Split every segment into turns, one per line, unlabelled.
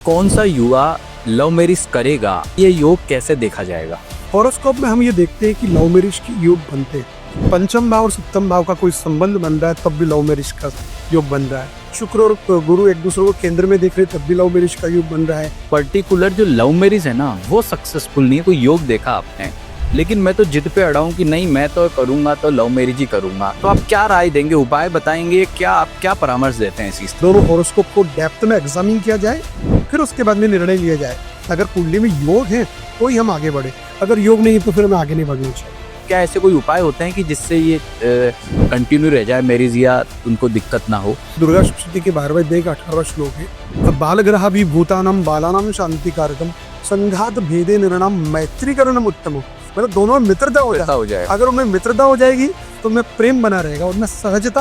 कौन सा युवा लव मैरिज करेगा, ये योग कैसे देखा जाएगा?
हॉरोस्कोप में हम ये देखते हैं कि लव मैरिज के योग बनते हैं। पंचम भाव और सप्तम भाव का कोई संबंध बन रहा है तब भी लव मैरिज का योग बन रहा है। शुक्र और गुरु एक दूसरे को केंद्र में देख रहे तब भी लव मैरिज का योग बन रहा है।
पर्टिकुलर जो लव मैरिज है ना, वो सक्सेसफुल नहीं है। कोई योग देखा आपने? लेकिन मैं तो जिद पे अड़ा हूं कि नहीं, मैं तो करूंगा तो लव मैरिज ही करूंगा। तो आप क्या राय देंगे, उपाय बताएंगे, आप क्या परामर्श देते हैं इस चीज?
दोनों हॉरोस्कोप को डेप्थ में एग्जामिन किया जाए, फिर उसके बाद में निर्णय लिया जाए। अगर कुंडली में योग है तो ही हम आगे बढ़े, अगर योग नहीं है तो फिर हमें आगे नहीं बढ़ना चाहिए।
क्या ऐसे कोई उपाय होते हैं कि जिससे ये कंटिन्यू रह जाए मैरिज, या उनको दिक्कत ना हो?
दुर्गा सप्तशती के 12वें अध्याय का 18वां श्लोक है, बालग्रह भी भूतानाम बालानाम शांति कारकम संघात भेदे निर्णाम मैत्रीकरणम उत्तम। मतलब दोनों में मित्रता हो जाए। अगर उनमें मित्रता हो जाएगी तो उनमें प्रेम बना रहेगा, उनमें सहजता,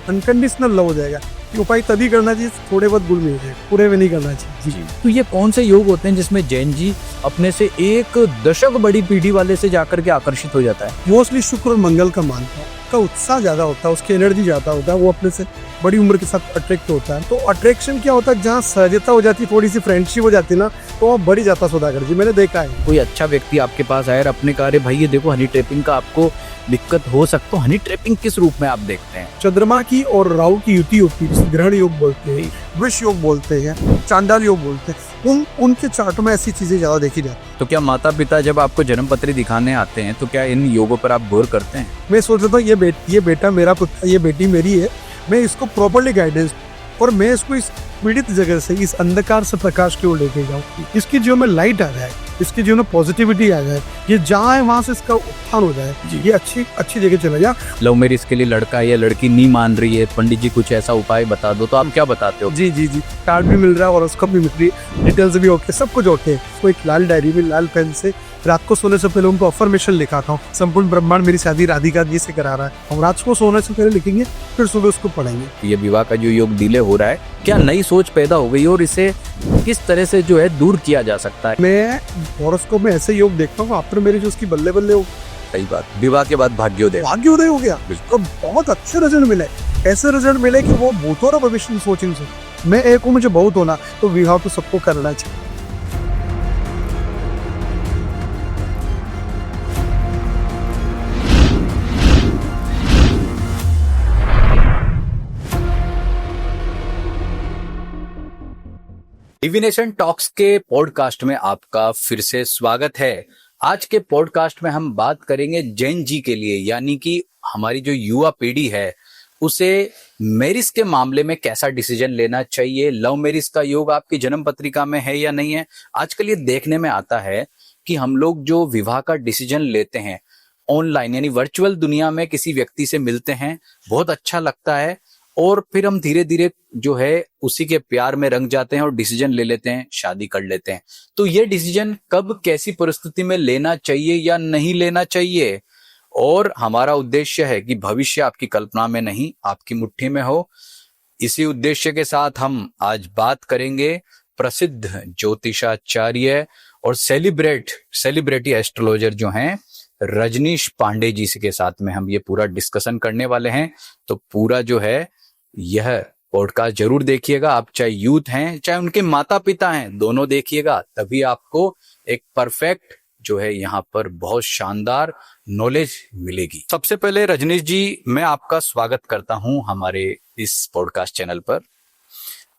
अनकंडीशनल लव हो जाएगा। ये उपाय तभी करना चाहिए थोड़े बहुत गुण मिल जाए, पूरे में नहीं करना चाहिए।
जी। तो ये कौन से योग होते हैं जिसमें जैन जी अपने से एक दशक बड़ी पीढ़ी वाले से जाकर के आकर्षित हो जाता है?
मोस्टली शुक्र और मंगल का मानता है, का उत्साह ज्यादा होता है, उसकी एनर्जी ज्यादा होता है, वो अपने से बड़ी उम्र के साथ अट्रैक्ट होता है। तो अट्रैक्शन क्या होता है, जहाँ सहजता हो जाती है, थोड़ी सी फ्रेंडशिप हो जाती है ना, तो वो बढ़ी जाता सुधाकर जी, मैंने देखा है।
कोई अच्छा व्यक्ति आपके पास आया और अपने कार्य, भाई ये देखो हनी ट्रैपिंग का आपको दिक्कत हो सकता, तो हनी ट्रैपिंग किस रूप में आप देखते हैं?
चंद्रमा की और राहु की युति होती है, जिसे ग्रहण योग बोलते हैं, विष योग बोलते हैं, चांडाल योग बोलते हैं। उनके चार्ट में ऐसी चीजें ज्यादा देखी जाती है।
तो क्या माता पिता जब आपको जन्म पत्री दिखाने आते हैं तो क्या इन योगों पर आप गौर करते हैं?
मैं सोच रहा था ये बेटा मेरा पुत्र, ये बेटी मेरी है, मैं इसको प्रॉपर्ली गाइडेंस, और मैं इसको इस पीड़ित जगह से, इस अंधकार से प्रकाश की ओर लेके जाऊँ, इसकी जीवन में लाइट आ जाए, इसके जीवन में पॉजिटिविटी आ जाए, ये जहाँ है वहां से इसका उत्थान हो जाए, ये अच्छी जगह चला जाए।
लव मैरिज के लिए लड़का या लड़की नहीं मान रही है, पंडित जी कुछ ऐसा उपाय बता दो, तो आप क्या बताते हो?
जी, कार्ड भी मिल रहा है और उसका भी मिल रही है, डिटेल्स भी ओके, सब कुछ ओके। तो एक लाल डायरी में लाल पेन से रात को सोने से पहले उनको अफर्मेशन लिखाता हूँ, संपूर्ण ब्रह्मांड मेरी शादी राधिका जी से करा रहा है। हम रात को सोने से पहले लिखेंगे, फिर सुबह उसको पढ़ेंगे।
ये विवाह का जो योग डिले हो रहा है, क्या नई सोच पैदा हो गई और इसे किस तरह से जो है दूर किया जा सकता है?
मैं हॉरोस्कोप में ऐसे योग देखता हूँ, आफ्टर मैरिज उसकी बल्ले बल्ले हो।
सही बात, विवाह के बाद भाग्योदय
हो गया, तो बहुत अच्छे रिजल्ट मिले, ऐसे रिजल्ट मिले कि वो भूतों और भविष्य में सोचेंगे से। मैं एक हूँ, मुझे बहुत होना, तो विवाह तो सबको करना चाहिए।
डिविनेशन टॉक्स के पॉडकास्ट में आपका फिर से स्वागत है। आज के पॉडकास्ट में हम बात करेंगे जैन जी के लिए, यानी कि हमारी जो युवा पीढ़ी है उसे मैरिज के मामले में कैसा डिसीजन लेना चाहिए। लव मैरिज का योग आपकी जन्म पत्रिका में है या नहीं है? आजकल ये देखने में आता है कि हम लोग जो विवाह का डिसीजन लेते हैं ऑनलाइन, यानी वर्चुअल दुनिया में किसी व्यक्ति से मिलते हैं, बहुत अच्छा लगता है, और फिर हम धीरे धीरे जो है उसी के प्यार में रंग जाते हैं और डिसीजन ले लेते हैं, शादी कर लेते हैं। तो ये डिसीजन कब, कैसी परिस्थिति में लेना चाहिए या नहीं लेना चाहिए? और हमारा उद्देश्य है कि भविष्य आपकी कल्पना में नहीं, आपकी मुट्ठी में हो। इसी उद्देश्य के साथ हम आज बात करेंगे प्रसिद्ध ज्योतिषाचार्य और सेलिब्रिटी एस्ट्रोलॉजर जो हैं रजनीश पांडे जी के साथ में हम ये पूरा डिस्कशन करने वाले हैं। तो पूरा जो है यह पॉडकास्ट जरूर देखिएगा। आप चाहे यूथ हैं, चाहे उनके माता पिता हैं, दोनों देखिएगा, तभी आपको एक परफेक्ट जो है यहाँ पर बहुत शानदार नॉलेज मिलेगी। सबसे पहले रजनीश जी, मैं आपका स्वागत करता हूं हमारे इस पॉडकास्ट चैनल पर।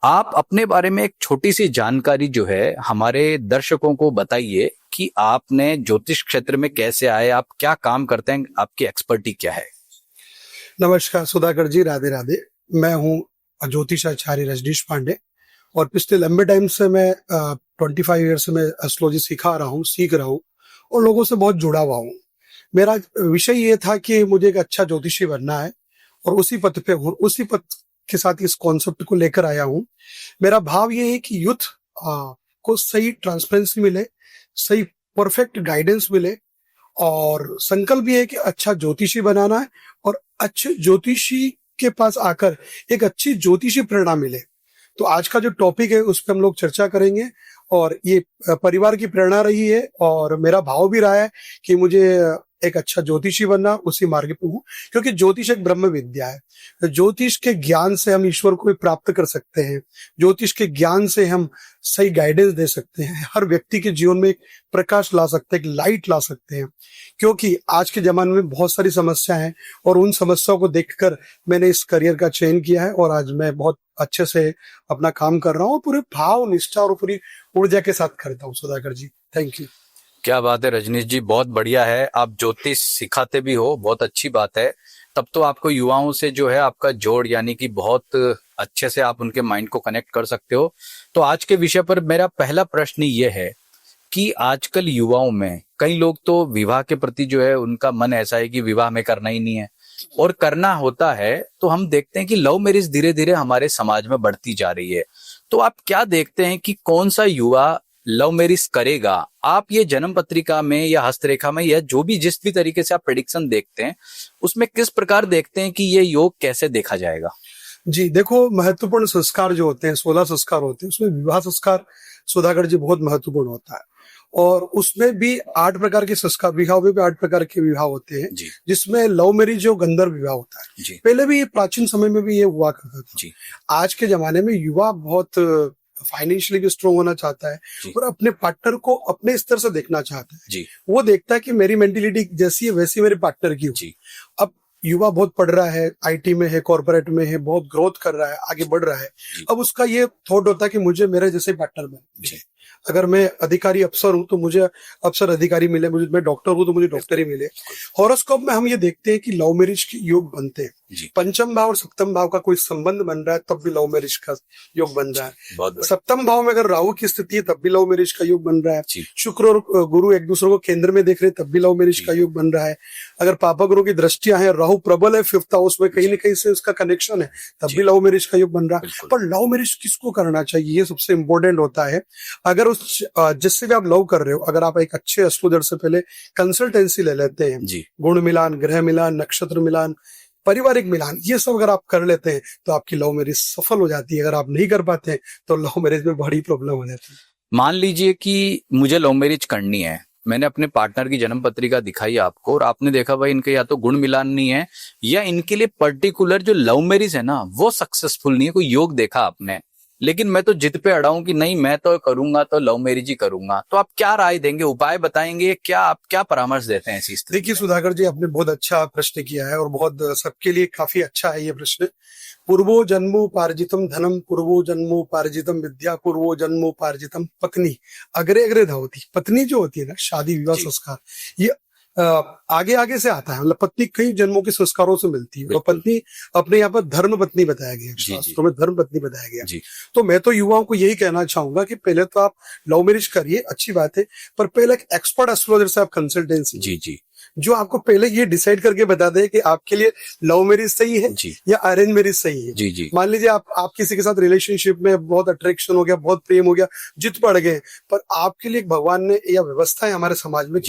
आप अपने बारे में एक छोटी सी जानकारी जो है हमारे दर्शकों को बताइए कि आपने ज्योतिष क्षेत्र में कैसे आए, आप क्या काम करते हैं, आपकी एक्सपर्टी क्या है?
नमस्कार सुधाकर जी, राधे राधे। मैं हूँ ज्योतिषाचार्य रजनीश पांडे, और पिछले लंबे टाइम से मैं 25 ईयर से मैं एस्ट्रोलॉजी सीख रहा हूँ और लोगों से बहुत जुड़ा हुआ हूँ। मेरा विषय ये था कि मुझे एक अच्छा ज्योतिषी बनना है, और उसी पथ पे हूँ, उसी पथ के साथ इस कॉन्सेप्ट को लेकर आया हूँ। मेरा भाव ये है कि यूथ को सही ट्रांसपेरेंसी मिले, सही परफेक्ट गाइडेंस मिले, और संकल्प ये है कि अच्छा ज्योतिषी बनाना है, और अच्छे ज्योतिषी के पास आकर एक अच्छी ज्योतिषी प्रेरणा मिले। तो आज का जो टॉपिक है उस पर हम लोग चर्चा करेंगे, और ये परिवार की प्रेरणा रही है और मेरा भाव भी रहा है कि मुझे एक अच्छा ज्योतिषी बनना, उसी मार्ग पे हूँ, क्योंकि ज्योतिष एक ब्रह्म विद्या है। तो ज्योतिष के ज्ञान से हम ईश्वर को भी प्राप्त कर सकते हैं। ज्योतिष के ज्ञान से हम सही गाइडेंस दे सकते हैं, हर व्यक्ति के जीवन में एक प्रकाश ला सकते हैं, एक लाइट ला सकते हैं। क्योंकि आज के जमाने में बहुत सारी समस्याएं हैं, और उन समस्याओं को देखकर मैंने इस करियर का चयन किया है, और आज मैं बहुत अच्छे से अपना काम कर रहा हूँ, पूरे भाव, निष्ठा और पूरी ऊर्जा के साथ करता हूँ। सुधाकर जी, थैंक यू।
क्या बात है रजनीश जी, बहुत बढ़िया है। आप ज्योतिष सिखाते भी हो, बहुत अच्छी बात है। तब तो आपको युवाओं से जो है आपका जोड़, यानी कि बहुत अच्छे से आप उनके माइंड को कनेक्ट कर सकते हो। तो आज के विषय पर मेरा पहला प्रश्न ये है कि आजकल युवाओं में कई लोग तो विवाह के प्रति जो है उनका मन ऐसा है कि विवाह में करना ही नहीं है, और करना होता है तो हम देखते हैं कि लव मैरिज धीरे धीरे हमारे समाज में बढ़ती जा रही है। तो आप क्या देखते हैं कि कौन सा युवा लव मैरिज करेगा? आप ये जन्म पत्रिका में या हस्तरेखा में या जो भी जिस भी तरीके से आप प्रेडिक्शन देखते हैं, उसमें किस प्रकार देखते हैं कि ये योग कैसे देखा जाएगा?
जी देखो, महत्वपूर्ण संस्कार जो होते हैं, 16 संस्कार होते हैं, उसमें विवाह संस्कार सुधाकर जी बहुत महत्वपूर्ण होता है। और उसमें भी 8 प्रकार के संस्कार, विवाह में भी 8 प्रकार के विवाह होते हैं, जिसमें लव मैरिज जो गंधर्व विवाह होता है। पहले भी प्राचीन समय में भी ये हुआ करता था। आज के जमाने में युवा बहुत फाइनेंशियली भी स्ट्रॉन्ग होना चाहता है, और अपने पार्टनर को अपने स्तर से देखना चाहता है। वो देखता है कि मेरी मेंटेलिटी जैसी है वैसी मेरे पार्टनर की हो। अब युवा बहुत पढ़ रहा है, आईटी में है, कॉर्पोरेट में है, बहुत ग्रोथ कर रहा है, आगे बढ़ रहा है। अब उसका ये थॉट होता है कि मुझे मेरे जैसे पार्टनर मिले। अगर मैं अधिकारी अफसर हूं तो मुझे अफसर अधिकारी मिले, मुझे मैं डॉक्टर हूं तो मुझे डॉक्टर ही मिले। हॉरोस्कोप में हम ये देखते हैं कि लव मैरिज के योग बनते हैं। पंचम भाव और सप्तम भाव का कोई संबंध बन रहा है तब भी लव मैरिज का योग बन रहा है। सप्तम भाव में अगर राहु की स्थिति है तब भी लव मैरिज का योग बन रहा है। शुक्र और गुरु एक दूसरे को केंद्र में देख रहे हैं तब भी लव मैरिज का योग बन रहा है। अगर पापा गुरु की दृष्टियां हैं, राहु प्रबल है 5th हाउस में, कहीं ना कहीं से उसका कनेक्शन है, तब भी लव मैरिज का योग बन रहा है। पर लव मैरिज किसको करना चाहिए, ये सबसे इंपॉर्टेंट होता है। अगर उस जिससे भी आप लव कर रहे हो, अगर आप एक अच्छे एस्ट्रोलॉजर से पहले कंसल्टेंसी ले लेते हैं, गुण मिलान, ग्रह मिलान, नक्षत्र मिलान, पारिवारिक मिलान, ये सब अगर आप कर लेते हैं तो आपकी लव मैरिज सफल हो जाती है। अगर आप नहीं कर पाते हैं तो लव मैरिज में बड़ी प्रॉब्लम हो जाती है।
मान लीजिए कि मुझे लव मैरिज करनी है, मैंने अपने पार्टनर की जन्म पत्रिका दिखाई आपको, और आपने देखा भाई इनके या तो गुण मिलान नहीं है, या इनके लिए पर्टिकुलर जो लव मैरिज है ना वो सक्सेसफुल नहीं है। कोई योग देखा आपने, लेकिन मैं तो जिद पे अड़ा हूं कि नहीं मैं तो करूंगा तो लव मैरिज ही करूंगा। तो आप क्या राय देंगे, उपाय बताएंगे, क्या आप क्या परामर्श देते हैं ऐसी स्थिति?
देखिए सुधाकर जी, आपने बहुत अच्छा प्रश्न किया है, और बहुत सबके लिए काफी अच्छा है ये प्रश्न। पूर्वो जन्मोपार्जितम धनम, पूर्वो जन्मोपार्जितम विद्या, पूर्वो जन्मोपार्जितम पत्नी, अग्रे अग्रे धावती। पत्नी जो होती है ना, शादी विवाह संस्कार, ये आगे आगे से आता है। मतलब पत्नी कई जन्मों के संस्कारों से मिलती है, और पत्नी अपने यहाँ पर धर्म पत्नी बताया गया, शास्त्रों में धर्म पत्नी बताया गया। तो मैं तो युवाओं को यही कहना चाहूंगा कि पहले तो आप लव मैरिज करिए, अच्छी बात है, पर पहले एक एक्सपर्ट एस्ट्रोलॉजर से आप कंसल्टेंसी जो आपको पहले ये डिसाइड करके बता दे कि आपके लिए लव मैरिज सही है या अरेंज मैरिज सही है। मान लीजिए आप किसी के साथ रिलेशनशिप में बहुत अट्रैक्शन हो गया, बहुत प्रेम हो गया, जिद पड़ गए, पर आपके लिए भगवान ने या व्यवस्था है हमारे समाज में,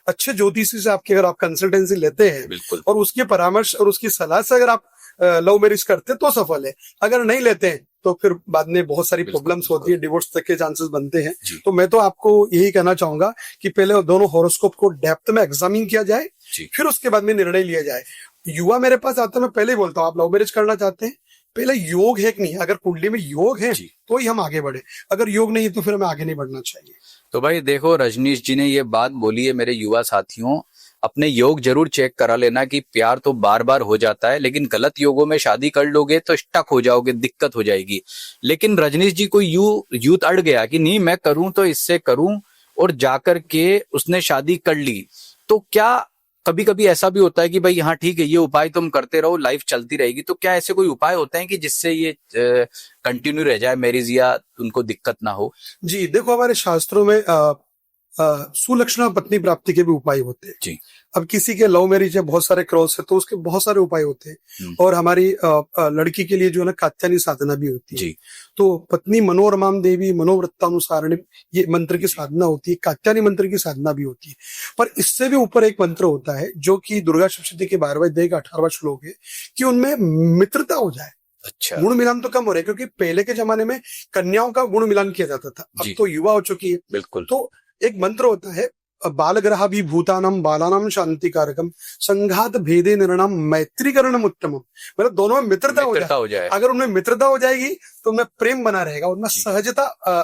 अच्छे ज्योतिषी से आपकी अगर आप कंसल्टेंसी लेते हैं और उसके परामर्श और उसकी सलाह से अगर आप लव मैरिज करते तो सफल है। अगर नहीं लेते हैं तो फिर बाद में बहुत सारी प्रॉब्लम्स होती है, डिवोर्स तक के चांसेस बनते हैं। तो मैं तो आपको यही कहना चाहूंगा कि पहले दोनों हॉरोस्कोप को डेप्थ में एग्जामिन किया जाए, फिर उसके बाद में निर्णय लिया जाए। युवा मेरे पास आता है, मैं पहले ही बोलता हूँ, आप लव मैरिज करना चाहते हैं, पहले योग है कि नहीं, अगर कुंडली में योग है तो ही हम आगे बढ़े, अगर योग नहीं है तो फिर हमें आगे नहीं बढ़ना चाहिए।
तो भाई देखो, रजनीश जी ने ये बात बोली है, मेरे युवा साथियों अपने योग जरूर चेक करा लेना कि प्यार तो बार बार हो जाता है, लेकिन गलत योगों में शादी कर लोगे तो स्टक हो जाओगे, दिक्कत हो जाएगी। लेकिन रजनीश जी को यूथ अड़ गया कि नहीं मैं करूं तो इससे करूं, और जाकर के उसने शादी कर ली। तो क्या कभी कभी ऐसा भी होता है कि भाई हाँ ठीक है ये उपाय तुम करते रहो, लाइफ चलती रहेगी, तो क्या ऐसे कोई उपाय होते हैं कि जिससे ये कंटिन्यू रह जाए मैरिज या उनको दिक्कत ना हो?
जी देखो, हमारे शास्त्रों में सुलक्षणा पत्नी प्राप्ति के भी उपाय होते हैं जी। अब किसी के लव मैरिज है, बहुत सारे क्रॉस है, तो उसके बहुत सारे उपाय होते हैं। और हमारी लड़की के लिए जो है ना कात्यायनी साधना भी होती है जी। तो पत्नी मनोरमाम देवी मनोवृत्तानुसारिणी, ये मंत्र की साधना होती है, कात्यायनी मंत्र की साधना भी होती है। पर इससे भी ऊपर एक मंत्र होता है जो कि दुर्गा सप्तशती के 12वें अध्याय का 18वां श्लोक है, कि उनमें मित्रता हो जाए। अच्छा, गुण मिलान तो कम हो रहा है, क्योंकि पहले के जमाने में कन्याओं का गुण मिलान किया जाता था, अब तो युवा हो चुकी है। बिल्कुल। तो एक मंत्र होता है बालग्रहा भी भूतानाम बालानाम शांति कारकम संघात भेदे निर्णाम मैत्रीकरणम उत्तमम, मतलब दोनों में मित्रता हो जाए। अगर उनमें मित्रता हो जाएगी तो उनमें प्रेम बना रहेगा, उनमें सहजता,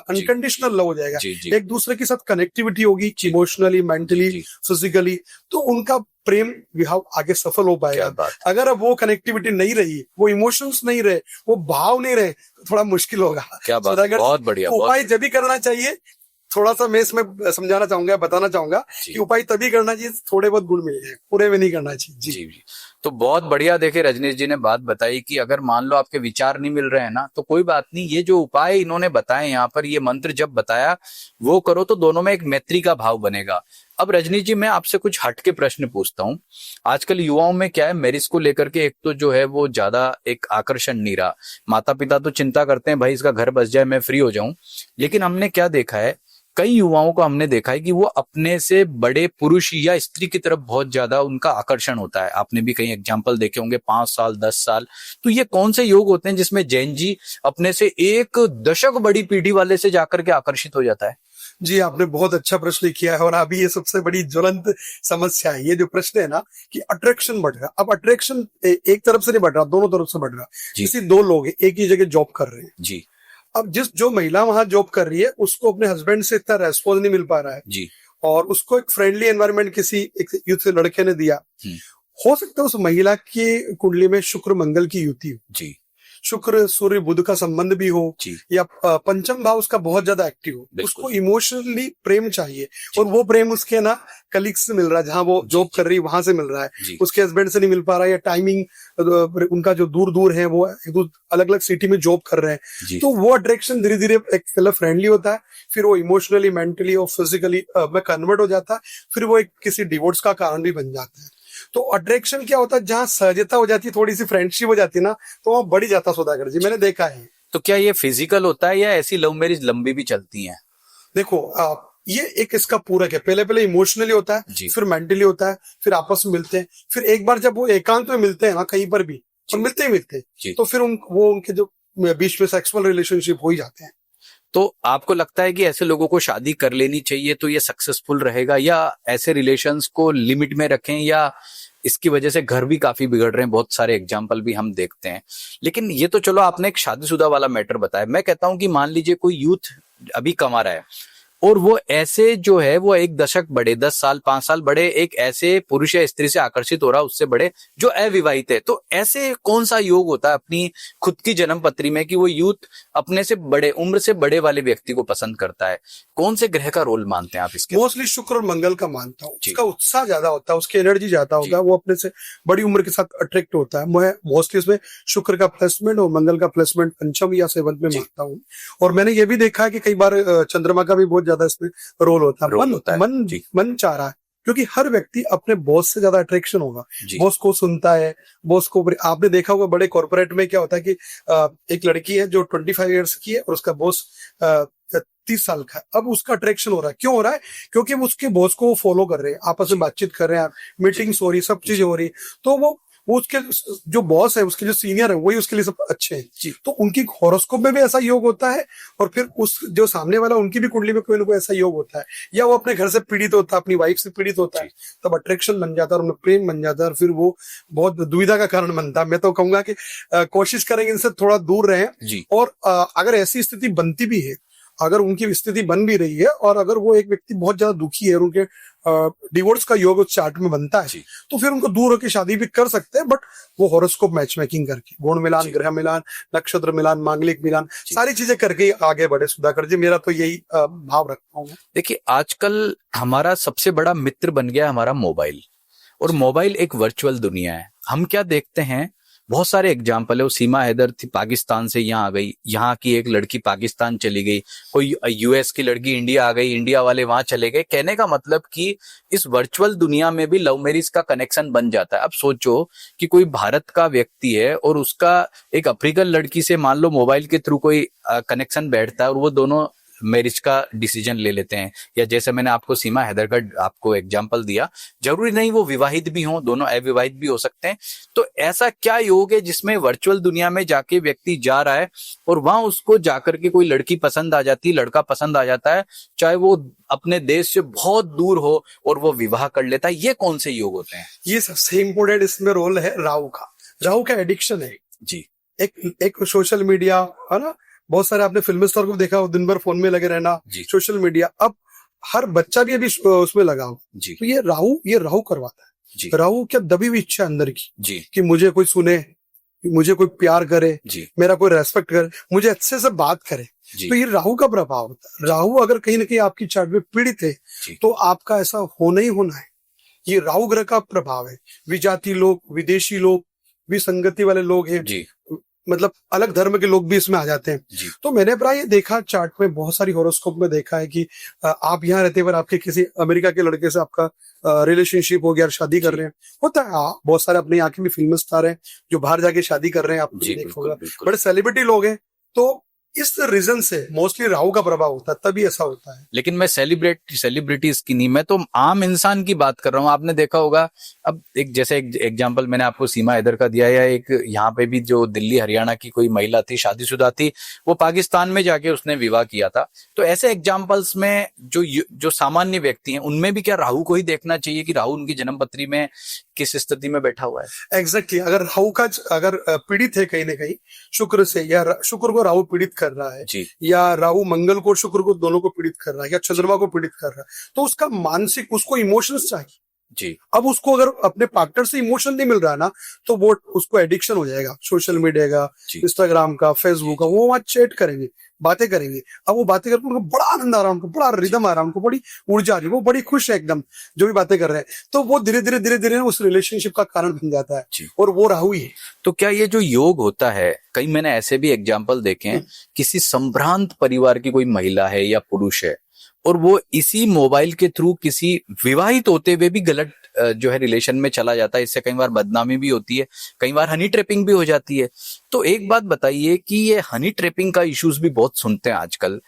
अनकंडीशनल लव हो जाएगा, एक दूसरे के साथ कनेक्टिविटी होगी इमोशनली, मेंटली, फिजिकली, तो उनका प्रेम विवाह आगे सफल हो पाएगा। अगर अब वो कनेक्टिविटी नहीं रही, वो इमोशंस नहीं रहे, वो भाव नहीं रहे, तो थोड़ा मुश्किल होगा।
क्या बात, बहुत बढ़िया।
उपाय जब भी करना चाहिए, थोड़ा सा मैं इसमें समझाना चाहूंगा, बताना चाहूंगा कि उपाय तभी करना चाहिए थोड़े बहुत गुण मिल जाए, पूरे में नहीं करना चाहिए।
जी। तो बहुत बढ़िया, देखिए रजनीश जी ने बात बताई कि अगर मान लो आपके विचार नहीं मिल रहे हैं ना, तो कोई बात नहीं, ये जो उपाय इन्होंने बताए यहाँ पर, ये मंत्र जब बताया वो करो तो दोनों में एक मैत्री का भाव बनेगा। अब रजनीश जी, मैं आपसे कुछ हटके प्रश्न पूछता हूँ। आजकल युवाओं में क्या है, मैरिज को लेकर के एक तो जो है वो ज्यादा एक आकर्षण नहीं रहा। माता पिता तो चिंता करते हैं भाई इसका घर बस जाए, मैं फ्री हो जाऊं, लेकिन हमने क्या देखा है, कई युवाओं को हमने देखा है कि वो अपने से बड़े पुरुष या स्त्री की तरफ बहुत ज्यादा उनका आकर्षण होता है। आपने भी कई एग्जाम्पल देखे होंगे, 5 साल 10 साल। तो ये कौन से योग होते हैं जिसमें जैन जी अपने से एक दशक बड़ी पीढ़ी वाले से जाकर के आकर्षित हो जाता है?
जी, आपने बहुत अच्छा प्रश्न किया है, और अभी ये सबसे बड़ी ज्वलंत समस्या है। ये जो प्रश्न है ना कि अट्रैक्शन बढ़ रहा, अब अट्रैक्शन एक तरफ से नहीं बढ़ रहा, दोनों तरफ से बढ़ रहा। किसी दो लोग एक ही जगह जॉब कर रहे हैं
जी,
अब जो महिला वहां जॉब कर रही है उसको अपने हस्बैंड से इतना रेस्पॉन्स नहीं मिल पा रहा है
जी,
और उसको एक फ्रेंडली एनवायरनमेंट किसी एक यूथ से लड़के ने दिया। हो सकता है उस महिला की कुंडली में शुक्र मंगल की युति हो
जी,
शुक्र सूर्य बुध का संबंध भी हो, या पंचम भाव उसका बहुत ज्यादा एक्टिव हो, उसको इमोशनली प्रेम चाहिए, और वो प्रेम उसके ना कलीग्स से मिल रहा है, जहां वो जॉब कर रही है वहां से मिल रहा है, उसके हस्बैंड से नहीं मिल पा रहा है, या टाइमिंग उनका जो दूर दूर है, वो अलग अलग सिटी में जॉब कर रहे हैं, तो वो अट्रैक्शन धीरे धीरे एक पहले फ्रेंडली होता है, फिर वो इमोशनली, मेंटली और फिजिकली में कन्वर्ट हो जाता है, फिर वो एक किसी डिवोर्स का कारण भी बन जाता है। तो अट्रैक्शन क्या होता है, जहां सहजता हो जाती है, थोड़ी सी फ्रेंडशिप हो जाती है ना, तो वहां बढ़ जाता सौदागर जी, मैंने देखा है।
तो क्या ये फिजिकल होता है या ऐसी लव मैरिज लंबी भी चलती हैं?
देखो ये एक इसका पूरक है, पहले इमोशनली होता है, फिर मेंटली होता है, फिर आपस में मिलते हैं, फिर एक बार जब वो एकांत में मिलते हैं ना कहीं पर भी, और मिलते हैं तो फिर वो उनके जो बीच में सेक्सुअल रिलेशनशिप हो ही जाते हैं।
तो आपको लगता है कि ऐसे लोगों को शादी कर लेनी चाहिए तो ये सक्सेसफुल रहेगा, या ऐसे रिलेशंस को लिमिट में रखें, या इसकी वजह से घर भी काफी बिगड़ रहे हैं? बहुत सारे एग्जाम्पल भी हम देखते हैं। लेकिन ये तो चलो आपने एक शादीशुदा वाला मैटर बताया। मैं कहता हूं कि मान लीजिए कोई यूथ अभी कमा रहा है और वो ऐसे जो है वो एक दशक बड़े, 10 साल 5 साल बड़े एक ऐसे पुरुष या स्त्री से आकर्षित हो रहा है, उससे बड़े जो अविवाहित है, तो ऐसे कौन सा योग होता है अपनी खुद की जन्म पत्री में कि वो यूथ अपने से बड़े, उम्र से बड़े वाले व्यक्ति को पसंद करता है? कौन से ग्रह का रोल मानते हैं आप इसके?
मोस्टली शुक्र और मंगल का मानता हूँ। उसका उत्साह ज्यादा होता है, उसकी एनर्जी ज्यादा होता है, वो अपने से बड़ी उम्र के साथ अट्रैक्ट होता है। मैं मोस्टली इसमें शुक्र का प्लेसमेंट और मंगल का प्लेसमेंट पंचम या सेवंथ में मानता हूँ। और मैंने ये भी देखा है कि कई बार चंद्रमा का भी बहुत ज्यादा इसमें रोल होता है। मन चाह रहा है, क्योंकि हर व्यक्ति अपने बॉस से ज्यादा अट्रैक्शन होगा, बॉस को सुनता है, बॉस को। आपने देखा होगा बड़े कॉर्पोरेट में क्या होता है कि एक लड़की है जो 25 इयर्स की है और उसका बॉस 30 साल का है। अब उसका अट्रैक्शन हो रहा है, क्यों हो रहा है? क्योंकि वो उसके बॉस को फॉलो कर रहे हैं, आपस में बातचीत कर रहे हैं, मीटिंग्स हो रही, सब चीजें हो रही, तो वो उसके जो बॉस है, उसके जो सीनियर है, वही उसके लिए सब अच्छे हैं। तो उनकी हॉरोस्कोप में भी ऐसा योग होता है, और फिर उस जो सामने वाला उनकी भी कुंडली में कोई ना कोई ऐसा योग होता है, या वो अपने घर से पीड़ित होता है, अपनी वाइफ से पीड़ित होता है, तब अट्रैक्शन बन जाता है और उनमें प्रेम बन जाता है, और फिर वो बहुत दुविधा का कारण बनता है। मैं तो कहूंगा कि कोशिश करेंगे इनसे थोड़ा दूर रहें, और अगर ऐसी स्थिति बनती भी है, अगर उनकी स्थिति बन भी रही है, और अगर वो एक व्यक्ति बहुत ज्यादा दुखी है और उनके डिवोर्स का योग उस चार्ट में बनता है, तो फिर उनको दूर होकर शादी भी कर सकते हैं, बट वो हॉरोस्कोप मैच मेकिंग करके, गुण मिलान, ग्रह मिलान, नक्षत्र मिलान, मांगलिक मिलान, सारी चीजें करके आगे बढ़े। सुधाकर जी, मेरा तो यही भाव रखता हूँ। देखिए,
आजकल हमारा सबसे बड़ा मित्र बन गया हमारा मोबाइल, और मोबाइल एक वर्चुअल दुनिया है। हम क्या देखते हैं, बहुत सारे एग्जाम्पल है। वो सीमा हैदर थी, पाकिस्तान से यहाँ आ गई, यहाँ की एक लड़की पाकिस्तान चली गई, कोई यूएस की लड़की इंडिया आ गई, इंडिया वाले वहां चले गए। कहने का मतलब कि इस वर्चुअल दुनिया में भी लव मैरिज का कनेक्शन बन जाता है। अब सोचो कि कोई भारत का व्यक्ति है और उसका एक अफ्रीकन लड़की से मान लो मोबाइल के थ्रू कोई कनेक्शन बैठता है, और वो दोनों मैरिज का डिसीजन ले लेते हैं, या जैसे मैंने आपको सीमा हैदर का आपको एग्जाम्पल दिया, जरूरी नहीं वो विवाहित भी हों, दोनों अविवाहित भी हो सकते हैं। तो ऐसा क्या योग है जिसमें वर्चुअल दुनिया में जाके व्यक्ति जा रहा है और वहां उसको जाकर के कोई लड़की पसंद आ जाती है, लड़का पसंद आ जाता है, चाहे वो अपने देश से बहुत दूर हो, और वो विवाह कर लेता है? ये कौन से योग होते हैं?
ये सबसे इम्पोर्टेंट इसमें रोल है राहु का। राहु का एडिक्शन है
जी।
एक सोशल मीडिया, है ना, बहुत सारे आपने फिल्म स्टार को देखा, दिन भर फोन में लगे रहना, सोशल मीडिया, अब हर बच्चा भी अभी उसमें लगा हो। तो ये राहु करवाता है। राहु क्या दबी हुई इच्छा अंदर की कि मुझे कोई सुने, मुझे कोई प्यार करे, मेरा कोई रेस्पेक्ट करे, मुझे अच्छे से बात करे। तो ये राहु का प्रभाव होता है। राहु अगर कहीं ना कहीं आपकी चार्ट में पीड़ित है तो आपका ऐसा होना ही होना है। ये राहु ग्रह का प्रभाव है। विजाति लोग, विदेशी लोग, विसंगति वाले लोग हैं, मतलब अलग धर्म के लोग भी इसमें आ जाते हैं। तो मैंने प्राय ये देखा चार्ट में, बहुत सारी हॉरोस्कोप में देखा है कि आप यहाँ रहते हुए आपके किसी अमेरिका के लड़के से आपका रिलेशनशिप हो गया, शादी कर रहे हैं, होता है। बहुत सारे अपने यहाँ के भी फिल्म स्टार हैं जो बाहर जाके शादी कर रहे हैं, आप देखोगे बड़े सेलिब्रिटी लोग हैं। तो इस रीजन से मोस्टली राहु का प्रभाव होता है, तभी ऐसा होता है।
लेकिन मैं सेलिब्रिटीज की नहीं, मैं तो आम इंसान की बात कर रहा हूँ। आपने देखा होगा, अब एक जैसे एग्जांपल मैंने आपको सीमा हैदर का दिया, या एक यहाँ पे भी जो दिल्ली हरियाणा की कोई महिला थी, शादीशुदा थी, वो पाकिस्तान में जाके उसने विवाह किया था। तो ऐसे एग्जाम्पल्स में जो सामान्य व्यक्ति हैं, उनमें भी क्या राहु को ही देखना चाहिए कि राहु उनकी जन्मपत्री में किस स्थिति में बैठा हुआ है?
एग्जैक्टली। अगर राहु का अगर पीड़ित है कहीं ना कहीं शुक्र से, या शुक्र को राहु पीड़ित कर रहा है, या राहु मंगल को शुक्र को दोनों को पीड़ित कर रहा है, या चंद्रमा को पीड़ित कर रहा है, तो उसका मानसिक, उसको इमोशंस चाहिए। अब उसको अगर अपने पार्टनर से इमोशन नहीं मिल रहा है ना, तो वो उसको एडिक्शन हो जाएगा सोशल मीडिया का, इंस्टाग्राम का, फेसबुक का। वो वहां चैट करेंगे, बातें करेंगे। अब वो बातें करके उनको बड़ा आनंद आ रहा है, उनको बड़ा रिदम आ रहा है, उनको बड़ी ऊर्जा आ रही है, वो बड़ी खुश है एकदम जो भी बातें कर रहे हैं। तो वो धीरे धीरे उस रिलेशनशिप का कारण बन जाता है, और वो राहु ही है।
तो क्या ये जो योग होता है, कई मैंने ऐसे भी एग्जाम्पल देखे हैं, किसी संभ्रांत परिवार की कोई महिला है या पुरुष है, और वो इसी मोबाइल के थ्रू किसी विवाहित होते हुए भी गलत जो है रिलेशन में चला जाता है। इससे कई बार बदनामी भी होती है, कई बार हनी ट्रैपिंग भी हो जाती है। तो एक बात बताइए कि ये हनी ट्रैपिंग का इश्यूज भी बहुत सुनते हैं आजकल,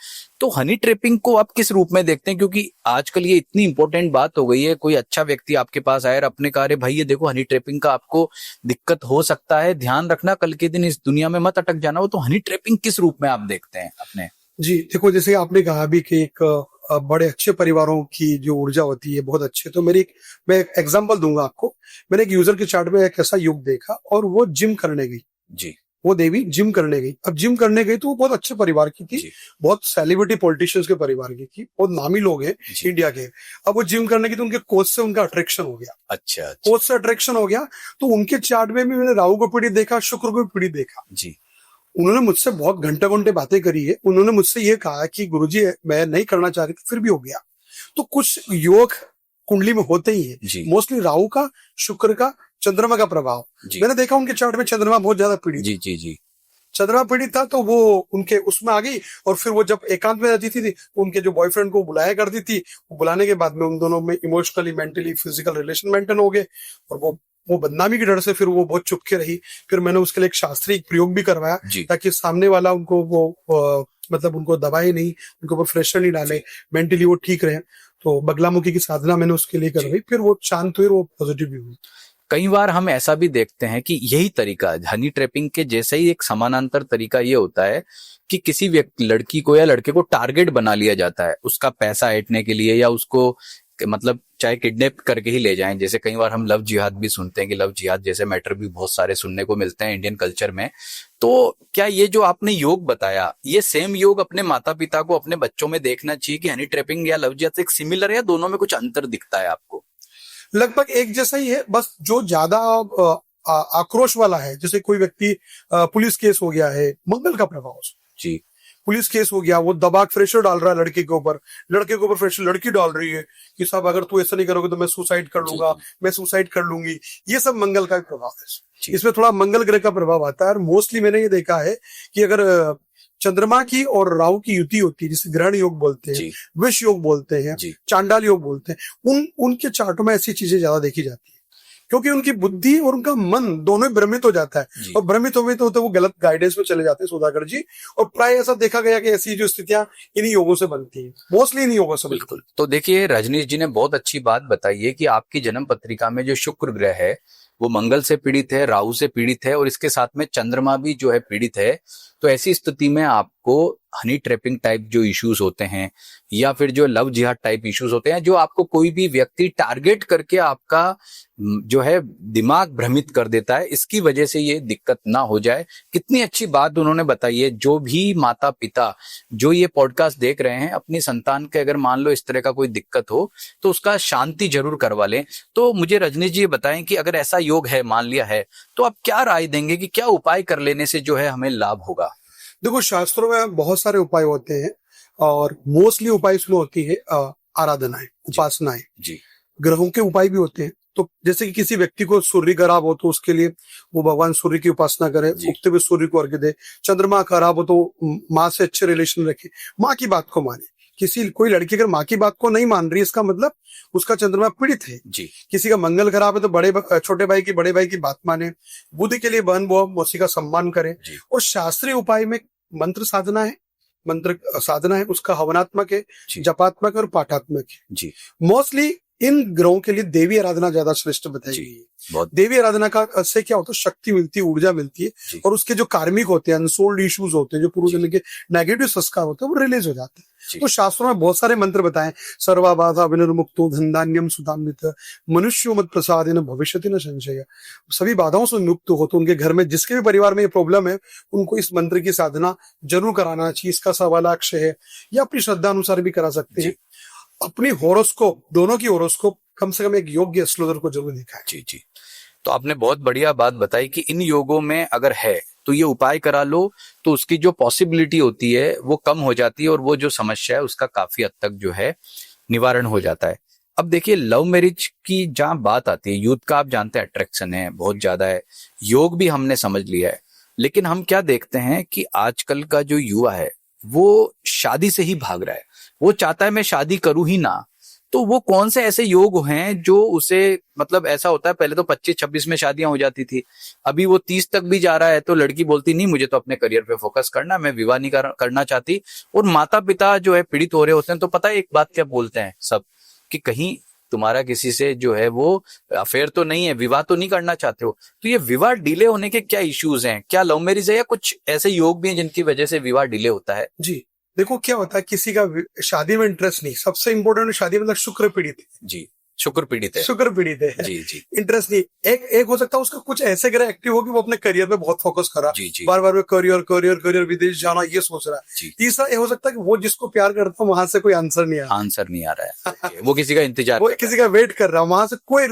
तो हनी ट्रैपिंग को आप किस रूप में देखते हैं? क्योंकि आजकल ये इतनी इंपॉर्टेंट बात हो गई है, कोई अच्छा व्यक्ति आपके पास आए और अपने कहा, अरे भाई ये देखो हनी ट्रैपिंग का आपको दिक्कत हो सकता है, ध्यान रखना, कल के दिन इस दुनिया में मत अटक जाना। वो तो हनी ट्रैपिंग किस रूप में आप देखते हैं अपने?
जी देखो, जैसे आपने कहा भी कि एक बड़े अच्छे परिवारों की जो ऊर्जा होती है बहुत अच्छे, तो मैं एक एग्जांपल दूंगा आपको। मैंने एक यूजर के चार्ट में एक ऐसा युग देखा, और वो जिम करने गई। वो देवी जिम करने गई। अब जिम करने गई तो वो बहुत अच्छे परिवार की थी, बहुत सेलिब्रिटी पॉलिटिशियंस के परिवार की थी, बहुत नामी लोग हैं इंडिया के। अब वो जिम करने की तो उनके कोच से उनका अट्रैक्शन हो गया। अच्छा। कोच से अट्रैक्शन हो गया, तो उनके चार्ट में भी मैंने राहु को पीड़ित देखा, शुक्र को पीड़ित देखा। उन्होंने मुझसे बहुत घंटे बातें करी है। उन्होंने मुझसे ये कहा कि गुरुजी मैं नहीं करना चाह रही थी, फिर भी हो गया। तो कुछ योग कुंडली में होते ही है, मोस्टली राहु का, शुक्र का, चंद्रमा का प्रभाव। मैंने देखा उनके चार्ट में चंद्रमा बहुत ज्यादा पीड़ित। चंद्रमा पीड़ित था, तो वो उनके उसमें आ गई। और फिर वो जब एकांत में रहती थी, उनके जो बॉयफ्रेंड को बुलाया करती थी, वो बुलाने के बाद में उन दोनों में emotionally, mentally, physical relation maintain हो गए। और वो बदनामी की डर से फिर वो बहुत चुप के रही। फिर मैंने उसके लिए एक शास्त्रीय प्रयोग भी करवाया, ताकि सामने वाला उनको वो मतलब उनको दबाए नहीं, उनके ऊपर प्रेशर नहीं डाले, मेंटली वो ठीक रहे। तो बगलामुखी की साधना मैंने उसके लिए करवाई, फिर वो शांत हुई, वो पॉजिटिव भी हुई।
कई बार हम ऐसा भी देखते हैं कि यही तरीका हनी ट्रैपिंग के जैसे ही एक समानांतर तरीका ये होता है कि किसी व्यक्ति, लड़की को या लड़के को टारगेट बना लिया जाता है उसका पैसा ऐंठने के लिए, या उसको मतलब चाहे किडनैप करके ही ले जाएं। जैसे कई बार हम लव जिहाद भी सुनते हैं कि लव जिहाद जैसे मैटर भी बहुत सारे सुनने को मिलते हैं इंडियन कल्चर में। तो क्या ये जो आपने योग बताया, ये सेम योग अपने माता पिता को अपने बच्चों में देखना चाहिए कि हनी ट्रैपिंग या लव जिहाद से एक सिमिलर है, या दोनों में कुछ अंतर दिखता है आपको?
लगभग एक जैसा ही है, बस जो ज्यादा आक्रोश वाला है, जैसे कोई व्यक्ति पुलिस केस हो गया है, मंगल का प्रभाव जी, पुलिस केस हो गया, वो दबाव प्रेशर डाल रहा है लड़के के ऊपर प्रेशर लड़की डाल रही है कि साहब अगर तू ऐसा नहीं करोगे तो मैं सुसाइड कर लूंगा, मैं सुसाइड कर लूंगी। ये सब मंगल का प्रभाव है, इसमें थोड़ा मंगल ग्रह का प्रभाव आता है। और मोस्टली मैंने ये देखा है कि अगर चंद्रमा की और राहु की युति होती है, जिसे ग्रहण योग बोलते हैं, विष योग बोलते हैं, चांडाल योग बोलते हैं, उनके चार्टों में ऐसी चीजें ज्यादा देखी जाती है। क्योंकि उनकी बुद्धि और उनका मन दोनों ही भ्रमित हो जाता है, और भ्रमित होते वो गलत गाइडेंस में चले जाते हैं सुधाकर जी। और प्राय ऐसा देखा गया कि ऐसी जो स्थितियां इन्हीं योगों से बनती है, मोस्टली इन्हीं योगों से।
बिल्कुल। तो देखिए रजनीश जी ने बहुत अच्छी बात बताई है कि आपकी जन्म पत्रिका में जो शुक्र ग्रह है वो मंगल से पीड़ित है, राहु से पीड़ित है और इसके साथ में चंद्रमा भी जो है पीड़ित है। तो ऐसी स्थिति में आपको हनी ट्रैपिंग टाइप जो इश्यूज होते हैं या फिर जो लव जिहाद टाइप इश्यूज होते हैं, जो आपको कोई भी व्यक्ति टारगेट करके आपका जो है दिमाग भ्रमित कर देता है, इसकी वजह से ये दिक्कत ना हो जाए। कितनी अच्छी बात उन्होंने बताई है। जो भी माता पिता जो ये पॉडकास्ट देख रहे हैं, अपनी संतान के अगर मान लो इस तरह का कोई दिक्कत हो तो उसका शांति जरूर करवा लें। तो मुझे रजनीश जी ये बताएं कि अगर ऐसा योग है, मान लिया है, तो आप क्या राय देंगे कि क्या उपाय कर लेने से जो है हमें लाभ होगा?
देखो, शास्त्रों में बहुत सारे उपाय होते हैं और मोस्टली उपाय इसमें होती है आराधनाएं, उपासनाएं।
जी।
ग्रहों के उपाय भी होते हैं। तो जैसे कि किसी व्यक्ति को सूर्य खराब हो तो उसके लिए वो भगवान सूर्य की उपासना करे, उगते हुए सूर्य को अर्घ्य दे। चंद्रमा खराब हो तो माँ से अच्छे रिलेशन रखे, माँ की बात को माने। कोई लड़की अगर माँ की बात को नहीं मान रही, इसका मतलब उसका चंद्रमा पीड़ित है।
जी।
किसी का मंगल खराब है तो छोटे भाई की, बड़े भाई की बात माने। बुद्ध के लिए बहन मौसी का सम्मान करे। और शास्त्रीय उपाय में मंत्र साधना है, उसका हवनात्मक है, जपात्मक और पाठात्मक है। जी। मोस्टली इन ग्रहों के लिए देवी आराधना ज्यादा श्रेष्ठ बताई गई है। देवी आराधना का से क्या होता है, शक्ति मिलती है, ऊर्जा मिलती है, और उसके जो कार्मिक होते हैं, अनसोल्ड इश्यूज होते हैं, जो पूर्व जन्म के नेगेटिव संस्कार होते हैं, वो रिलीज हो जाते हैं। तो शास्त्रों में बहुत सारे मंत्र बताएं, सर्वाबाधा विनिर्मुक्तो धनधान्यम सुधान्वित मनुष्यो मत प्रसादेन भविष्यति न संशय। सभी बाधाओं से मुक्त हो तो उनके घर में, जिसके भी परिवार में ये प्रॉब्लम है, उनको इस मंत्र की साधना जरूर कराना चाहिए। इसका सवालाक्ष है या अपनी श्रद्धा अनुसार भी करा सकते हैं। अपनी होरोस्कोप, दोनों की होरोस्कोप कम से कम एक योग्य एस्ट्रोलॉजर को जरूर दिखाएं।
जी जी। तो आपने बहुत बढ़िया बात बताई कि इन योगों में अगर है तो ये उपाय करा लो तो उसकी जो पॉसिबिलिटी होती है वो कम हो जाती है और वो जो समस्या है उसका काफी हद तक जो है निवारण हो जाता है। अब देखिए लव मैरिज की जहां बात आती है, यूथ का आप जानते हैं अट्रैक्शन है, बहुत ज्यादा है, योग भी हमने समझ लिया है, लेकिन हम क्या देखते हैं कि आजकल का जो युवा है वो शादी से ही भाग रहा है। वो चाहता है मैं शादी करूं ही ना। तो वो कौन से ऐसे योग हैं जो उसे, मतलब ऐसा होता है पहले तो 25-26 में शादियां हो जाती थी, अभी वो 30 तक भी जा रहा है तो लड़की बोलती नहीं मुझे तो अपने करियर पे फोकस करना, मैं विवाह नहीं करना चाहती। और माता पिता जो है पीड़ित हो रहे होते हैं। तो पता है एक बात क्या बोलते हैं सब, कि कहीं तुम्हारा किसी से जो है वो अफेयर तो नहीं है, विवाह तो नहीं करना चाहते हो। तो ये विवाह डिले होने के क्या इश्यूज हैं? क्या लव मैरिज है या कुछ ऐसे योग भी हैं जिनकी वजह से विवाह डिले होता है?
जी देखो, क्या होता है, किसी का शादी में इंटरेस्ट नहीं, सबसे इंपॉर्टेंट शादी मतलब शुक्र पीड़ित है।
जी, शुक्र पीड़ित है,
शुक्र पीड़ित है।
जी जी।
इंटरेस्ट नहीं। एक हो सकता है उसका कुछ ऐसे ग्रह एक्टिव हो कि वो अपने करियर पे बहुत फोकस कर रहा है, बार बार करियर विदेश जाना ये सोच रहा है। तीसरा ये हो सकता है कि वो जिसको प्यार करता है वहां से कोई आंसर नहीं आ रहा है वो किसी का इंतजार, वो किसी का वेट कर रहा है, वहां से कोई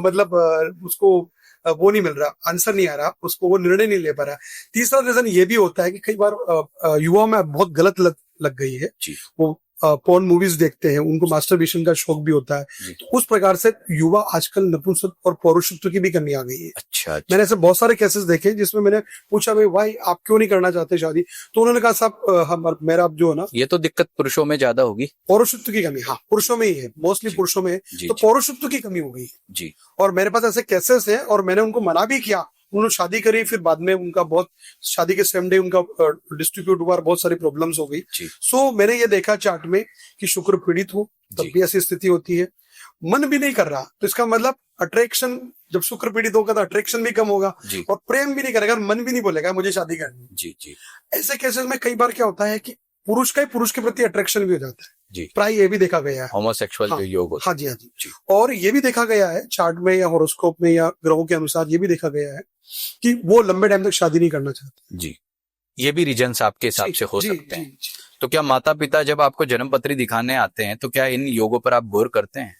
मतलब उसको वो नहीं मिल रहा, आंसर नहीं आ रहा उसको, वो निर्णय नहीं ले पा रहा। तीसरा रीजन ये भी होता है कि कई बार युवा में बहुत गलत लग गई है। वो पोर्न मूवीज देखते हैं, उनको मास्टरबेशन का शौक भी होता है। तो उस प्रकार से युवा आजकल नपुंसक और पौरुषत्व की भी कमी आ गई है। अच्छा। मैंने ऐसे बहुत सारे केसेस देखे जिसमें मैंने पूछा भाई आप क्यों नहीं करना चाहते शादी, तो उन्होंने कहा साहब मेरा जो है ना, ये तो दिक्कत पुरुषों में ज्यादा होगी, पौरुषत्व की कमी। हाँ, पुरुषों में ही है, मोस्टली पुरुषों में है, तो पौरुषत्व की कमी हो गई जी। और मेरे पास ऐसे केसेस हैं और मैंने उनको मना भी किया, उन्होंने शादी करी, फिर बाद में उनका बहुत शादी के सेम डे उनका डिस्ट्रीब्यूट हुआ, बहुत सारी प्रॉब्लम्स हो गई। सो मैंने ये देखा चार्ट में कि शुक्र पीड़ित हो तब भी ऐसी स्थिति होती है। मन भी नहीं कर रहा तो इसका मतलब अट्रैक्शन, जब शुक्र पीड़ित होगा तो अट्रैक्शन भी कम होगा और प्रेम भी नहीं करेगा, मन भी नहीं बोलेगा मुझे शादी करनी। जी जी। ऐसे केसेस में कई बार क्या होता है कि पुरुष के प्रति अट्रैक्शन भी हो जाता है। प्राय ये भी देखा गया है, होमोसेक्सुअल जो योग होता है। हाँ जी, हाँ जी। और ये भी देखा गया है चार्ट में या हॉरोस्कोप में या ग्रहों के अनुसार, ये भी देखा गया है कि वो लंबे टाइम तक शादी नहीं करना चाहते। जी, ये भी रीजंस आपके हिसाब से हो सकते हैं। तो क्या माता पिता जब आपको जन्म पत्री दिखाने आते हैं तो क्या इन योगों पर आप गौर करते हैं?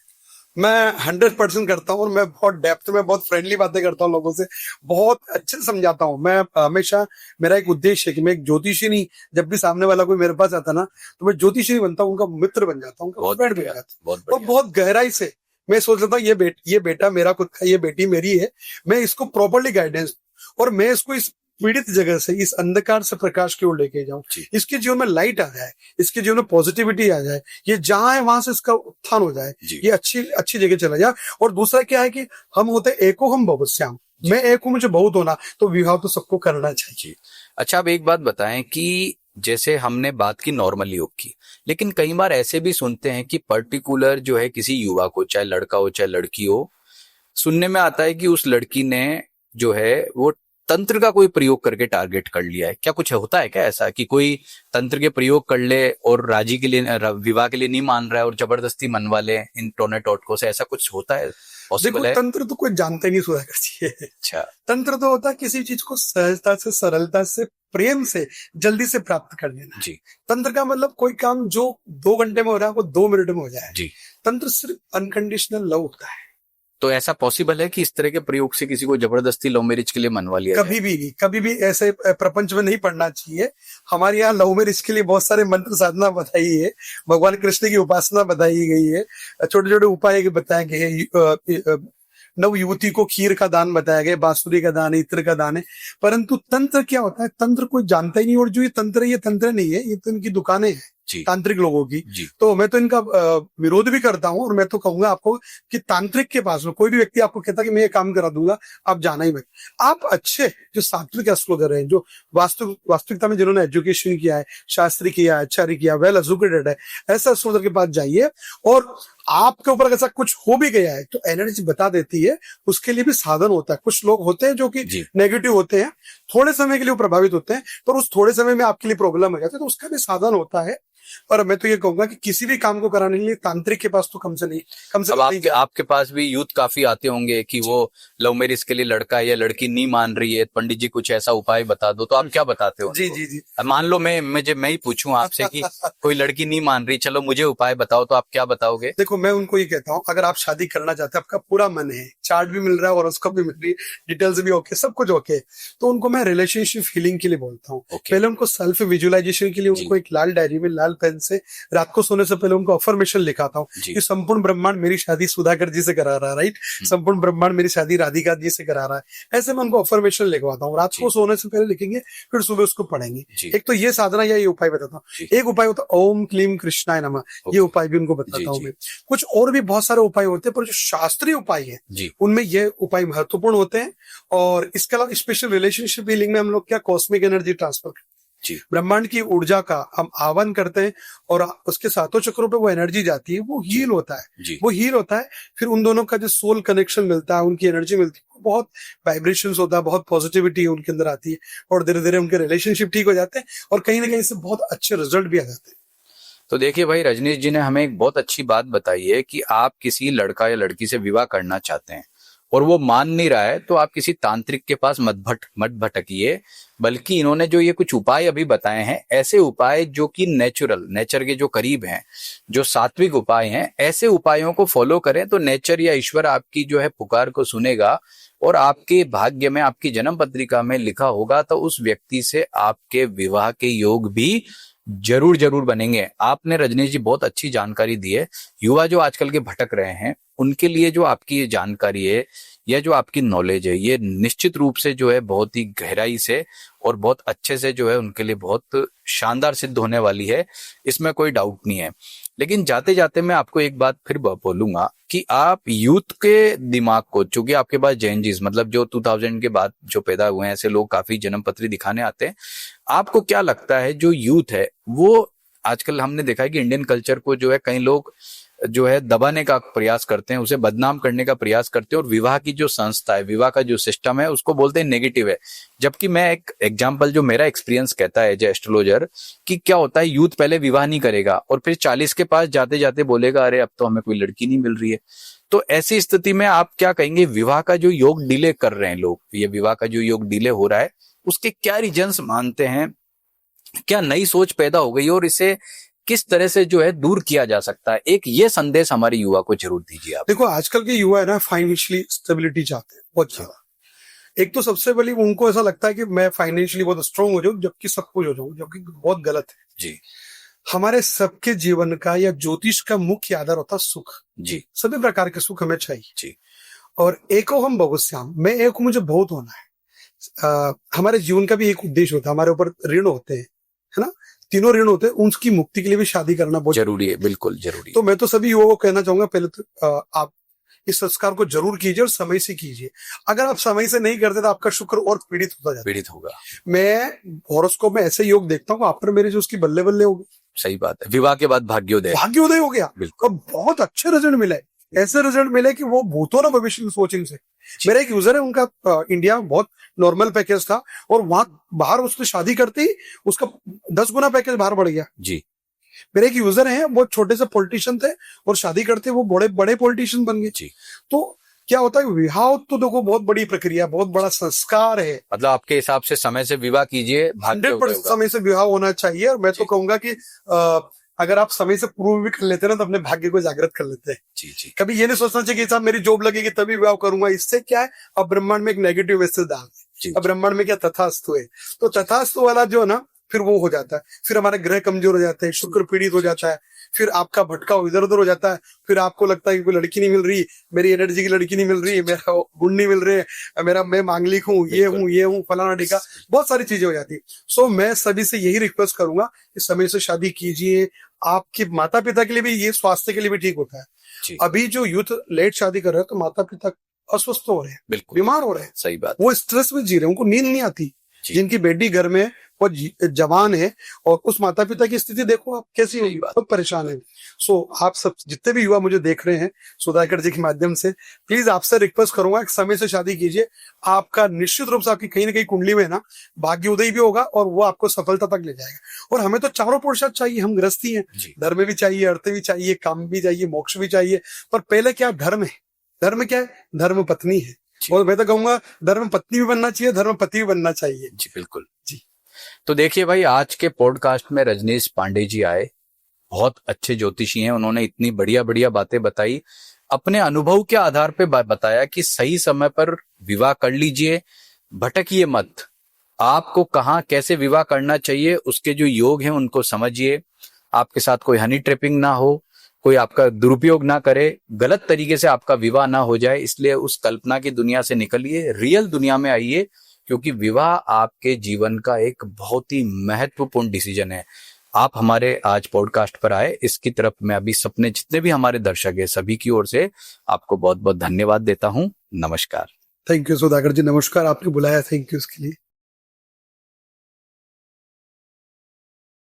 मैं 100% करता हूँ और मैं बहुत डेप्थ में, बहुत फ्रेंडली बातें करता हूँ लोगों से, बहुत अच्छे से समझाता हूँ। मैं हमेशा, मेरा एक उद्देश्य है कि मैं एक ज्योतिषी नहीं, जब भी सामने वाला कोई मेरे पास आता ना तो मैं ज्योतिषी बनता हूँ, उनका मित्र बन जाता हूँ, उनका फ्रेंड बन जाता हूँ। और बहुत गहराई से मैं सोच लेता हूँ ये बेटा मेरा खुद का, ये बेटी मेरी है, मैं इसको प्रॉपरली गाइडेंस, और मैं इसको इस पीड़ित जगह से इस अंधकार से प्रकाश की ओर लेके जाऊं,
जी।
इसके जीवन में लाइट आ जाए, इसके जीवन में पॉजिटिविटी आ जाए, ये जहां है वहां से इसका उत्थान हो जाए,
जी।
ये अच्छी अच्छी जगह चला जाए। और दूसरा क्या है कि हम होते एको हम बहुश्याम, मैं एक हूं मुझे बहुत होना, तो विवाह तो सबको करना चाहिए।
अच्छा, अब एक बात बताएं कि जैसे हमने बात की नॉर्मल योग की, लेकिन कई बार ऐसे भी सुनते हैं कि पर्टिकुलर जो है किसी युवा को, चाहे लड़का हो चाहे लड़की हो, सुनने में आता है कि उस लड़की ने जो है वो तंत्र का कोई प्रयोग करके टारगेट कर लिया है। क्या कुछ होता है क्या ऐसा कि कोई तंत्र के प्रयोग कर ले और राजी के लिए, विवाह के लिए नहीं मान रहा है और जबरदस्ती मनवा ले इन टोने टोटकों से, ऐसा कुछ होता है? पॉसिबल
देखो
है?
तंत्र तो कोई जानते नहीं सुधाकर जी।
अच्छा।
तंत्र तो होता है किसी चीज को सहजता से, सरलता से, प्रेम से, जल्दी से प्राप्त कर लेना।
जी।
तंत्र का मतलब कोई काम जो 2 घंटे में हो रहा है वो 2 मिनट में हो जाए।
जी।
तंत्र सिर्फ अनकंडीशनल लव होता है।
तो ऐसा पॉसिबल है कि इस तरह के प्रयोग से किसी को जबरदस्ती लव मैरिज के लिए मनवा लिया जाए?
कभी भी नहीं, कभी भी ऐसे प्रपंच में नहीं पढ़ना चाहिए। हमारे यहाँ लव मैरिज के लिए बहुत सारे मंत्र साधना बताई है, भगवान कृष्ण की उपासना बताई गई है, छोटे छोटे उपाय बताए गए हैं। नव युवती को खीर का दान बताया गया, बांसुरी का दान है, इत्र का दान है। परंतु तंत्र क्या होता है, तंत्र कोई जानता ही नहीं। और जो ये तंत्र नहीं है, ये तो इनकी दुकानें हैं तांत्रिक लोगों की। तो मैं तो इनका विरोध भी करता हूं। और मैं तो कहूंगा आपको कि तांत्रिक के पास में कोई भी व्यक्ति आपको कहता कि मैं ये काम करा दूंगा, आप जाना ही मत। आप अच्छे जो सात्विक एस्ट्रोलॉजर हैं, जो वास्तविकता में जिन्होंने एजुकेशन किया है, शास्त्री किया है, आचार्य किया, वेल एजुकेटेड है, ऐसा एस्ट्रोलॉजर के पास जाइए। और आपके ऊपर अगर ऐसा कुछ हो भी गया है तो एनर्जी बता देती है, उसके लिए भी साधन होता है। कुछ लोग होते हैं जो कि नेगेटिव होते हैं, थोड़े समय के लिए प्रभावित होते हैं, पर उस थोड़े समय में आपके लिए प्रॉब्लम हो जाती है, तो उसका भी साधन होता है। और मैं तो ये कहूंगा कि किसी भी काम को कराने के लिए तांत्रिक के पास तो कम से
अब आपके पास भी यूथ काफी आते होंगे कि वो लव मैरिज के लिए लड़का या लड़की नहीं मान रही है, पंडित जी कुछ ऐसा उपाय बता दो, तो आप क्या बताते हो?
जी जी जी।
मान लो मैं ही पूछूं आपसे कि कोई लड़की नहीं मान रही, चलो मुझे उपाय बताओ, तो आप क्या बताओगे?
देखो, मैं उनको ये कहता हूँ, अगर आप शादी करना चाहते हैं, आपका पूरा मन है, चार्ट भी मिल रहा है और उसको भी मिल रही है, डिटेल्स भी ओके, सब कुछ ओके, तो उनको मैं रिलेशनशिप हीलिंग के लिए बोलता हूँ। पहले उनको सेल्फ विजुअलाइजेशन के लिए उनको एक लाल डायरी में लाल पेन से रात को सोने से पहले उनको अफर्मेशन लिखाता हूँ कि संपूर्ण ब्रह्मांड मेरी शादी सुधाकर जी से करा रहा है, राइट, संपूर्ण ब्रह्मांड मेरी शादी राधिका जी से करा रहा है। ऐसे मैं उनको अफर्मेशन लिखवाता हूँ, रात को सोने से पहले लिखेंगे, फिर सुबह उसको पढ़ेंगे। एक तो ये साधना या ये उपाय बताता हूँ। एक उपाय होता है ओम क्लीम कृष्णाय नमः, ये उपाय भी उनको बताता हूँ मैं। कुछ और भी बहुत सारे उपाय होते हैं, पर जो शास्त्रीय उपाय है उनमें ये उपाय महत्वपूर्ण होते हैं। और इसके अलावा स्पेशल रिलेशनशिप हीलिंग में हम लोग क्या कॉस्मिक एनर्जी ट्रांसफर, ब्रह्मांड की ऊर्जा का हम आह्वान करते हैं और उसके सातों चक्रों पे वो एनर्जी जाती है, वो हील होता है, वो हील होता है। फिर उन दोनों का जो सोल कनेक्शन मिलता है, उनकी एनर्जी मिलती है, बहुत वाइब्रेशंस होता है, बहुत पॉजिटिविटी उनके अंदर आती है और धीरे धीरे उनके रिलेशनशिप ठीक हो जाते हैं और कहीं ना कहीं से बहुत अच्छे रिजल्ट भी आ जाते हैं।
तो देखिए भाई, रजनीश जी ने हमें एक बहुत अच्छी बात बताई है कि आप किसी लड़का या लड़की से विवाह करना चाहते हैं और वो मान नहीं रहा है, तो आप किसी तांत्रिक के पास मत भटकिए, बल्कि इन्होंने जो ये कुछ उपाय अभी बताए हैं, ऐसे उपाय जो कि नेचर के जो करीब हैं, जो सात्विक उपाय हैं, ऐसे उपायों को फॉलो करें तो नेचर या ईश्वर आपकी जो है पुकार को सुनेगा और आपके भाग्य में, आपकी जन्म पत्रिका में लिखा होगा, तो उस व्यक्ति से आपके विवाह के योग भी जरूर बनेंगे। आपने रजनीश जी बहुत अच्छी जानकारी दी है। युवा जो आजकल के भटक रहे हैं उनके लिए जो आपकी ये जानकारी है या जो आपकी नॉलेज है, ये निश्चित रूप से जो है बहुत ही गहराई से और बहुत अच्छे से जो है उनके लिए बहुत शानदार सिद्ध होने वाली है, इसमें कोई डाउट नहीं है। लेकिन जाते जाते मैं आपको एक बात फिर बोलूंगा कि आप यूथ के दिमाग को, चूंकि आपके पास जेनजीज मतलब जो 2000 के बाद जो पैदा हुए हैं, ऐसे लोग काफी जन्म पत्री दिखाने आते हैं, आपको क्या लगता है जो यूथ है वो आजकल हमने देखा है कि इंडियन कल्चर को जो है कई लोग जो है दबाने का प्रयास करते हैं, उसे बदनाम करने का प्रयास करते हैं और विवाह की जो संस्था है, विवाह का जो सिस्टम है उसको बोलते हैं नेगेटिव है। जबकि मैं एक एग्जांपल जो मेरा एक्सपीरियंस कहता है एज एस्ट्रोलॉजर कि क्या होता है, यूथ पहले विवाह नहीं करेगा और फिर 40 के पास जाते जाते बोलेगा अरे अब तो हमें कोई लड़की नहीं मिल रही है। तो ऐसी स्थिति में आप क्या कहेंगे, विवाह का जो योग डिले कर रहे हैं लोग, ये विवाह का जो योग डिले हो रहा है उसके क्या रीजंस मानते हैं, क्या नई सोच पैदा हो गई और इसे किस तरह से जो है दूर किया जा सकता है? एक ये संदेश हमारे युवा को जरूर दीजिए आप।
देखो, आजकल के युवा है ना, फाइनेंशियली स्टेबिलिटी चाहते हैं बहुत ज्यादा। एक तो सबसे पहले उनको ऐसा लगता है कि मैं फाइनेंशियली बहुत स्ट्रांग हो जाऊं, जबकि सब कुछ हो जाऊं, जबकि बहुत गलत है जी। हमारे सबके जीवन का या ज्योतिष का मुख्य आधार होता है सुख जी। सभी प्रकार के सुख हमें चाहिए जी। और एको हम बहुश्याम, मैं एक हूं, मुझे बहुत होना है। हमारे जीवन का भी एक उद्देश्य होता है, हमारे ऊपर ऋण होते हैं, है ना, तीनों ऋण होते हैं, उनकी मुक्ति के लिए भी शादी करना बहुत
जरूरी है, बिल्कुल जरूरी।
तो मैं तो सभी युवाओं को कहना चाहूंगा, पहले तो आप इस संस्कार को जरूर कीजिए और समय से कीजिए। अगर आप समय से नहीं करते तो आपका शुक्र और पीड़ित होता जाता है।
पीड़ित होगा।
मैं हॉरोस्कोप में ऐसे योग देखता हूँ, आफ्टर मैरिज उसकी बल्ले बल्ले हो गई।
सही बात है, विवाह के बाद भाग्योदय
हो गया।
बिल्कुल।
और बहुत अच्छे रिजल्ट मिले, ऐसे रिजल्ट मिले कि वो भूतों ना भविष्य की सोचिंग से। मेरा एक यूजर है, उनका इंडिया में बहुत नॉर्मल पैकेज था और वहां बाहर उसने शादी करते ही उसका 10 गुना पैकेज बाहर बढ़ गया
जी।
मेरे एक यूजर हैं, बहुत छोटे से पॉलिटिशियन थे और शादी करते वो बड़े बड़े पॉलिटिशियन बन गए जी। तो क्या होता है, विवाह तो देखो बहुत बड़ी प्रक्रिया, बहुत बड़ा संस्कार है।
मतलब आपके हिसाब से समय से विवाह कीजिए,
100% समय से विवाह होना चाहिए। और मैं तो कहूंगा कि अगर आप समय से पूर्व भी कर लेते हैं ना तो अपने भाग्य को जागृत कर लेते हैं।
जी जी।
कभी ये नहीं सोचना चाहिए कि साहब मेरी जॉब लगेगी तभी विवाह करूंगा। इससे क्या है, अब ब्रह्मांड में एक नेगेटिव मैसेज डाल है। अब ब्रह्मांड में क्या तथास्तु है, तो तथास्तु वाला जो है ना फिर वो हो जाता है, फिर हमारे ग्रह कमजोर हो जाते हैं, शुक्र पीड़ित हो जाता है, फिर आपका भटकाव इधर उधर हो जाता है, फिर आपको लगता है कि कोई लड़की नहीं मिल रही, मेरी एनर्जी की लड़की नहीं मिल रही, मेरा गुण नहीं मिल रहे, मैं मांगलिक हूँ, ये हूँ फलाना ढिका, बहुत सारी चीजें हो जाती है। सो मैं सभी से यही रिक्वेस्ट करूंगा कि समय से शादी कीजिए। आपके माता पिता के लिए भी ये स्वास्थ्य के लिए भी ठीक होता है। अभी जो यूथ लेट शादी कर रहे हैं तो माता पिता अस्वस्थ हो रहे हैं, बिल्कुल बीमार हो रहे हैं। सही बात। वो स्ट्रेस में जी रहे हैं, उनको नींद नहीं आती। जिनकी बेटी घर में वो जवान है और उस माता पिता की स्थिति देखो आप कैसी होगी, बहुत परेशान है। सो आप सब जितने भी युवा मुझे देख रहे हैं सुधाकर जी के माध्यम से, प्लीज आपसे रिक्वेस्ट करूंगा कि समय से शादी कीजिए। आपका निश्चित रूप से आपकी कहीं ना कहीं कुंडली में ना भाग्योदय भी होगा और वो आपको सफलता तक ले जाएगा। और हमें तो चारों पुरुषार्थ चाहिए, हम गृहस्थी हैं, धर्म भी चाहिए, अर्थ भी चाहिए, काम भी चाहिए, मोक्ष भी चाहिए। पर पहले क्या धर्म है, धर्म क्या है, धर्म पत्नी है। और मैं तो कहूंगा धर्म पत्नी भी बनना चाहिए, धर्म पति भी बनना चाहिए। जी बिल्कुल जी।
तो देखिए भाई, आज के पॉडकास्ट में रजनीश पांडे जी आए, बहुत अच्छे ज्योतिषी हैं। उन्होंने इतनी बढ़िया बढ़िया बातें बताई, अपने अनुभव के आधार पे बताया कि सही समय पर विवाह कर लीजिए, भटकिए मत। आपको कहाँ कैसे विवाह करना चाहिए, उसके जो योग हैं उनको समझिए। आपके साथ कोई हनी ट्रैपिंग ना हो, कोई आपका दुरुपयोग ना करे, गलत तरीके से आपका विवाह ना हो जाए। इसलिए उस कल्पना की दुनिया से निकलिए, रियल दुनिया में आइए, क्योंकि विवाह आपके जीवन का एक बहुत ही महत्वपूर्ण डिसीजन है। आप हमारे आज पॉडकास्ट पर आए, इसकी तरफ मैं अभी सपने जितने भी हमारे दर्शक हैं सभी की ओर से आपको बहुत बहुत धन्यवाद देता हूं। नमस्कार।
थैंक यू सुधाकर जी, नमस्कार। आपने बुलाया, थैंक यू इसके लिए।